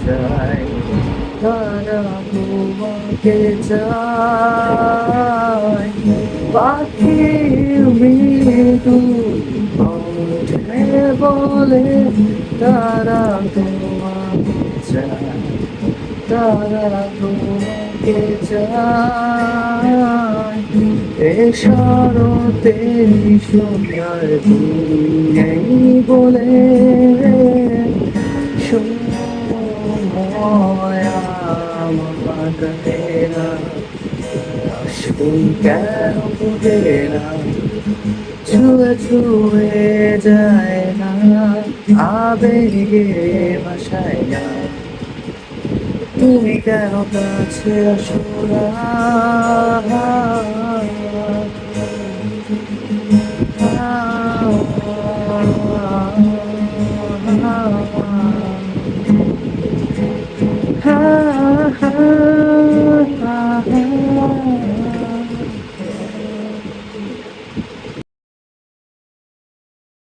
যায় তারা তোমাকে চায় পাখি মৃদু ওঠে বলে তারা তোমাকে চায় তারা তোমাকে চায় এ শরতে সোনার নেই বলে সময় আমার তেরা আসুন কেন বুঝে না ছুঁয়ে ছুঁয়ে যায় না আবেগে ভাষায় না তুমি কেন কাছে আসো না ha ha ha ha